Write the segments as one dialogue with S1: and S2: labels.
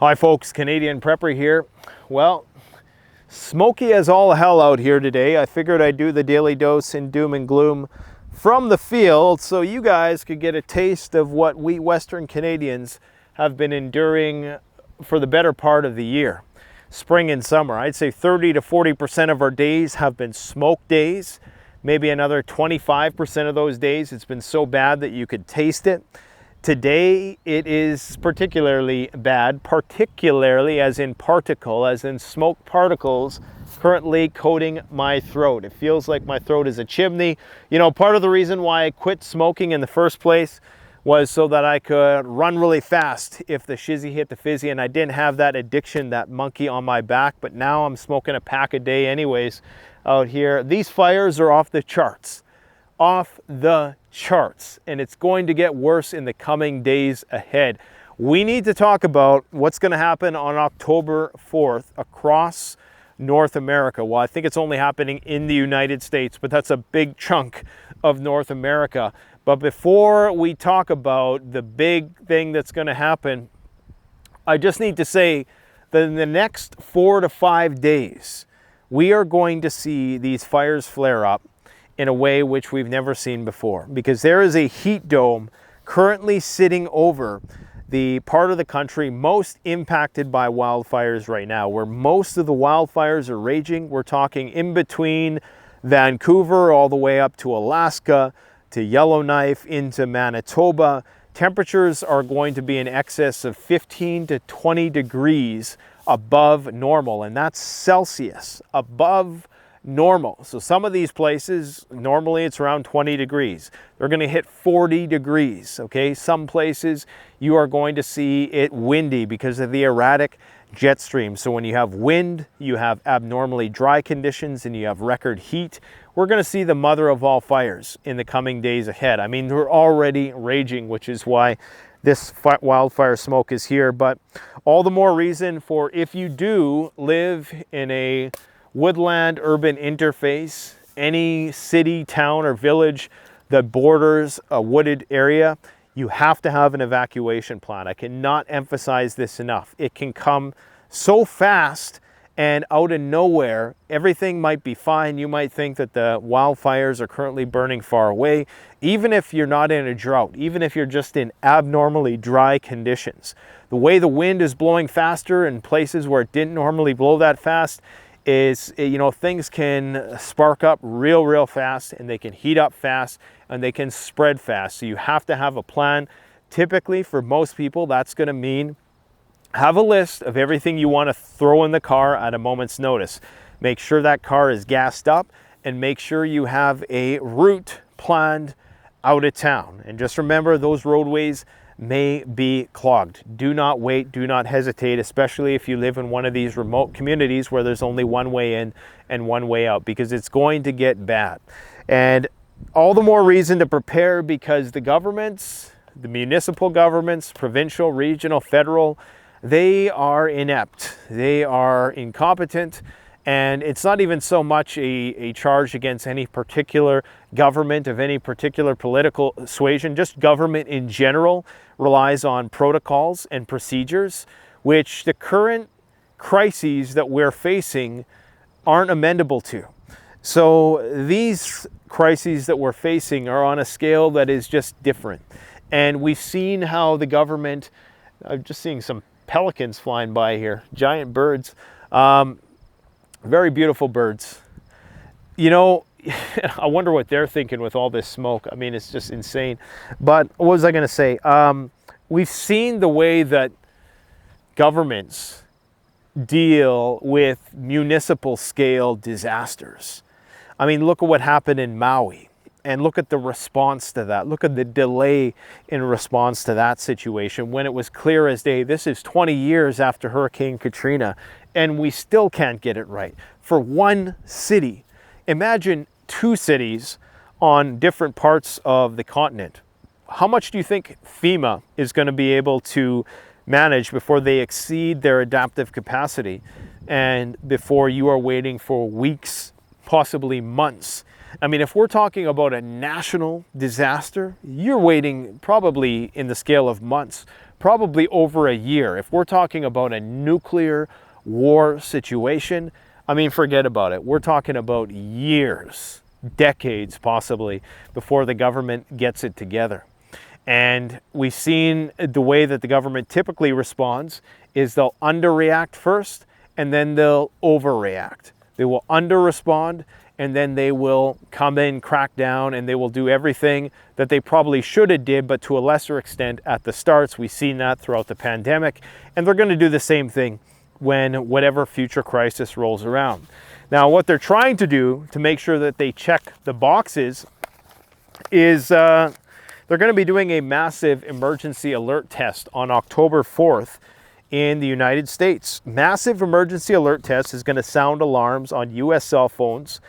S1: Hi folks, Canadian Prepper here. Well, smoky as all hell out here today. I figured I'd do the daily dose in doom and gloom from the field so you guys could get a taste of what we Western Canadians have been enduring for the better part of the year. Spring and summer, I'd say 30 to 40% of our days have been smoke days. Maybe another 25% of those days it's been so bad that you could taste it. Today it is particularly bad, particularly as in particle, as in smoke particles currently coating my throat. It feels like my throat is a chimney. You know, part of the reason why I quit smoking in the first place was so that I could run really fast if the shizzy hit the fizzy, and I didn't have that addiction, that monkey on my back, but now I'm smoking a pack a day anyways out here. These fires are off the charts. Off the charts, and it's going to get worse in the coming days ahead. We need to talk about what's going to happen on October 4th across North America. Well, I think it's only happening in the United States, but that's a big chunk of North America. But before we talk about the big thing that's going to happen, I just need to say that in the next 4 to 5 days, we are going to see these fires flare up in a way which we've never seen before, because there is a heat dome currently sitting over the part of the country most impacted by wildfires right now, where most of the wildfires are raging. We're talking in between Vancouver all the way up to Alaska, to Yellowknife, into Manitoba. Temperatures are going to be in excess of 15 to 20 degrees above normal, and that's Celsius, above normal. So some of these places, normally it's around 20 degrees. They're going to hit 40 degrees, okay? Some places you are going to see it windy because of the erratic jet stream. So when you have wind, you have abnormally dry conditions, and you have record heat. We're going to see the mother of all fires in the coming days ahead. I mean, they're already raging, which is why this wildfire smoke is here. But all the more reason for, if you do live in a woodland urban interface, any city, town, or village that borders a wooded area, you have to have an evacuation plan. I cannot emphasize this enough. It can come so fast and out of nowhere. Everything might be fine. You might think that the wildfires are currently burning far away. Even if you're not in a drought, even if you're just in abnormally dry conditions, the way the wind is blowing faster in places where it didn't normally blow that fast is, you know, things can spark up real fast, and they can heat up fast, and they can spread fast. So you have to have a plan. Typically, for most people, that's going to mean have a list of everything you want to throw in the car at a moment's notice. Make sure that car is gassed up, and make sure you have a route planned out of town. And just remember, those roadways may be clogged. Do not wait, do not hesitate, especially if you live in one of these remote communities where there's only one way in and one way out, because it's going to get bad. And all the more reason to prepare, because the governments, the municipal governments, provincial, regional, federal, they are inept, they are incompetent. And it's not even so much a charge against any particular government of any particular political suasion. Just government in general relies on protocols and procedures, which the current crises that we're facing aren't amendable to. So these crises that we're facing are on a scale that is just different. And we've seen how the government, I'm just seeing some pelicans flying by here, giant birds. Very beautiful birds. You know, I wonder what they're thinking with all this smoke. I mean, it's just insane. But what was I going to say? We've seen the way that governments deal with municipal scale disasters. I mean, look at what happened in Maui, and look at the response to that. Look at the delay in response to that situation, when it was clear as day. This is 20 years after Hurricane Katrina, and we still can't get it right. For one city, imagine 2 cities on different parts of the continent. How much do you think FEMA is going to be able to manage before they exceed their adaptive capacity, and before you are waiting for weeks, possibly months? I mean, if we're talking about a national disaster, you're waiting probably in the scale of months, probably over a year. If we're talking about a nuclear war situation, I mean, forget about it. We're talking about years, decades possibly, before the government gets it together. And we've seen the way that the government typically responds is they'll underreact first, and then they'll overreact. They will under-respond, and then they will come in, crack down, and they will do everything that they probably should have did, but to a lesser extent at the starts. We've seen that throughout the pandemic, and they're going to do the same thing when whatever future crisis rolls around. Now, what they're trying to do to make sure that they check the boxes is they're going to be doing a massive emergency alert test on October 4th in the United States. Massive emergency alert test is going to sound alarms on US cell phones.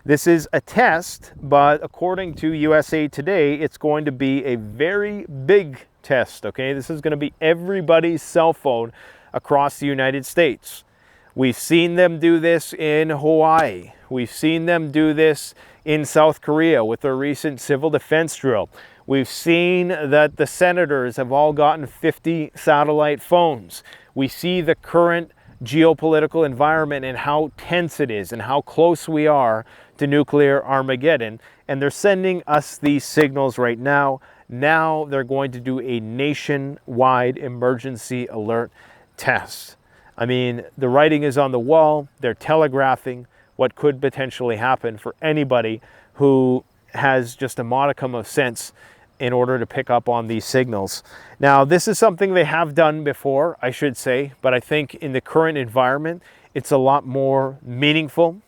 S1: This is a test, but according to USA Today, it's going to be a very big test, okay? This is going to be everybody's cell phone across the United States. We've seen them do this in Hawaii. We've seen them do this in South Korea with their recent civil defense drill. We've seen that the senators have all gotten 50 satellite phones. We see the current geopolitical environment and how tense it is and how close we are to nuclear Armageddon. And they're sending us these signals right now. Now they're going to do a nationwide emergency alert test. I mean, the writing is on the wall. They're telegraphing what could potentially happen for anybody who has just a modicum of sense in order to pick up on these signals. Now, this is something they have done before, I should say, but I think in the current environment, it's a lot more meaningful.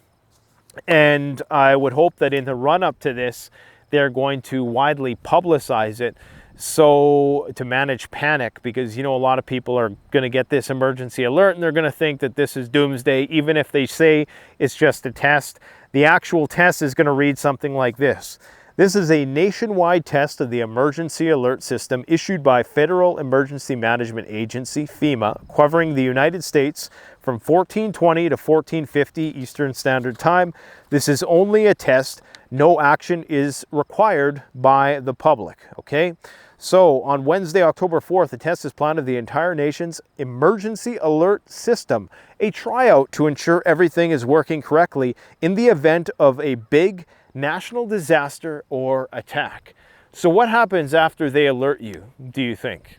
S1: And I would hope that in the run-up to this, they're going to widely publicize it so to manage panic, because, you know, a lot of people are going to get this emergency alert and they're going to think that this is doomsday, even if they say it's just a test. The actual test is going to read something like this. This is a nationwide test of the emergency alert system issued by Federal Emergency Management Agency, FEMA, covering the United States from 1420 to 1450 Eastern Standard Time. This is only a test. No action is required by the public, okay? So on Wednesday, October 4th, the test is planned of the entire nation's emergency alert system, a tryout to ensure everything is working correctly in the event of a big national disaster or attack. So what happens after they alert you, do you think?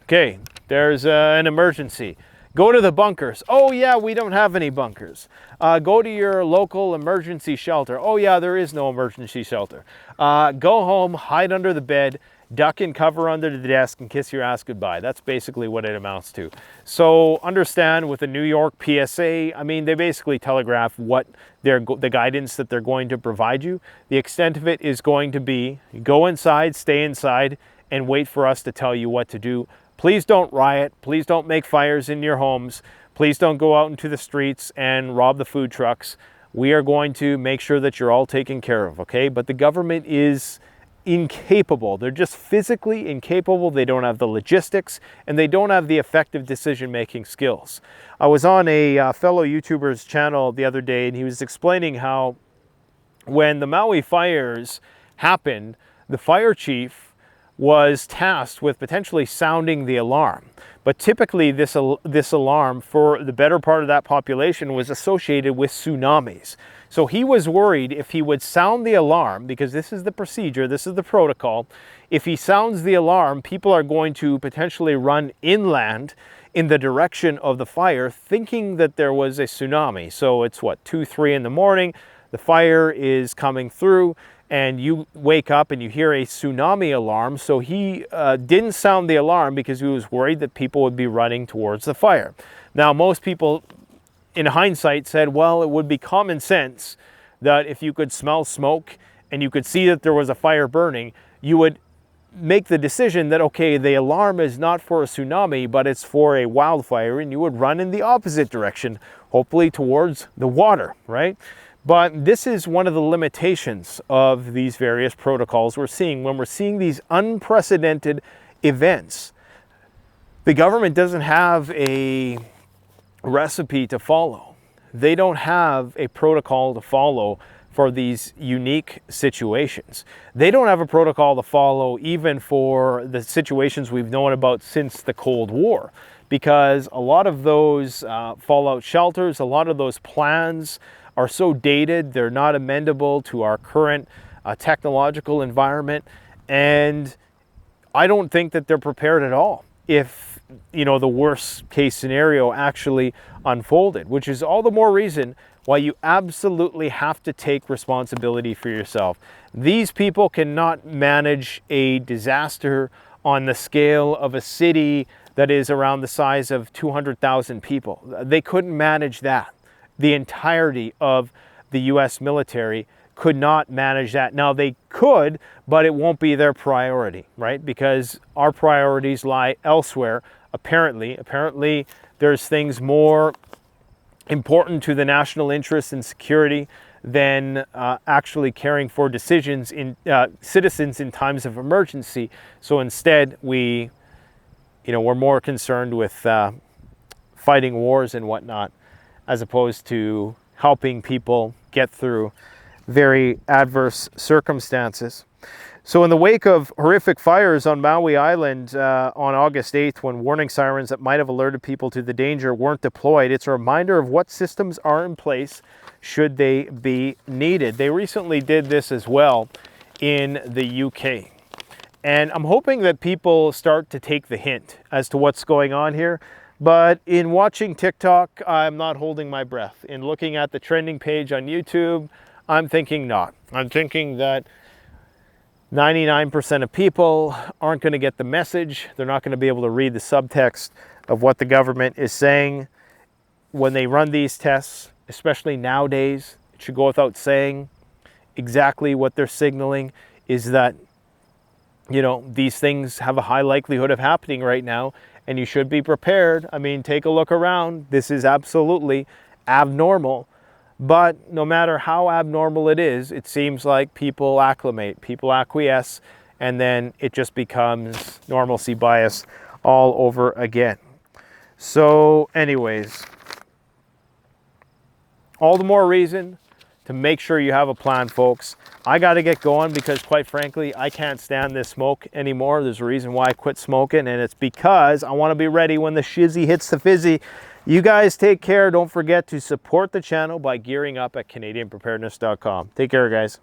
S1: Okay, there's an emergency. Go to the bunkers. Oh yeah, we don't have any bunkers. Go to your local emergency shelter. Oh yeah, there is no emergency shelter. Go home, hide under the bed, duck and cover under the desk, and kiss your ass goodbye. That's basically what it amounts to. So understand, with the New York PSA, I mean, they basically telegraph what the guidance that they're going to provide you. The extent of it is going to be, go inside, stay inside, and wait for us to tell you what to do. Please don't riot. Please don't make fires in your homes. Please don't go out into the streets and rob the food trucks. We are going to make sure that you're all taken care of, okay? But the government is incapable. They're just physically incapable. They don't have the logistics, and they don't have the effective decision-making skills. I was on a fellow YouTuber's channel the other day, and he was explaining how when the Maui fires happened, the fire chief was tasked with potentially sounding the alarm. But typically this alarm for the better part of that population was associated with tsunamis. So he was worried if he would sound the alarm, because this is the procedure, this is the protocol, if he sounds the alarm, people are going to potentially run inland in the direction of the fire, thinking that there was a tsunami. So it's what, 2, 3 in the morning, the fire is coming through, and you wake up and you hear a tsunami alarm. So he didn't sound the alarm because he was worried that people would be running towards the fire. Now, most people in hindsight said, well, it would be common sense that if you could smell smoke and you could see that there was a fire burning, you would make the decision that, okay, the alarm is not for a tsunami, but it's for a wildfire, and you would run in the opposite direction, hopefully towards the water, right? But this is one of the limitations of these various protocols we're seeing when we're seeing these unprecedented events. The government doesn't have a recipe to follow. They don't have a protocol to follow for these unique situations. They don't have a protocol to follow even for the situations we've known about since the Cold War, because a lot of those fallout shelters, a lot of those plans are so dated, they're not amendable to our current technological environment, and I don't think that they're prepared at all if, you know, the worst case scenario actually unfolded, which is all the more reason why you absolutely have to take responsibility for yourself. These people cannot manage a disaster on the scale of a city that is around the size of 200,000 people. They couldn't manage that. The entirety of the US military could not manage that. Now they could, but it won't be their priority, right? Because our priorities lie elsewhere. Apparently there's things more important to the national interest and security than actually caring for decisions in citizens in times of emergency. So instead, we're more concerned with fighting wars and whatnot, as opposed to helping people get through very adverse circumstances. So in the wake of horrific fires on Maui Island on August 8th, when warning sirens that might have alerted people to the danger weren't deployed, it's a reminder of what systems are in place should they be needed. They recently did this as well in the UK. And I'm hoping that people start to take the hint as to what's going on here. But in watching TikTok, I'm not holding my breath. In looking at the trending page on YouTube, I'm thinking not. I'm thinking that 99% of people aren't going to get the message. They're not going to be able to read the subtext of what the government is saying when they run these tests, especially nowadays. It should go without saying exactly what they're signaling is that, you know, these things have a high likelihood of happening right now, and you should be prepared. I mean, take a look around. This is absolutely abnormal. But no matter how abnormal it is, it seems like people acclimate, people acquiesce, and then it just becomes normalcy bias all over again. So anyways, all the more reason to make sure you have a plan, folks. I got to get going because, quite frankly, I can't stand this smoke anymore. There's a reason why I quit smoking, and it's because I want to be ready when the shizzy hits the fizzy. You guys take care. Don't forget to support the channel by gearing up at CanadianPreparedness.com. Take care, guys.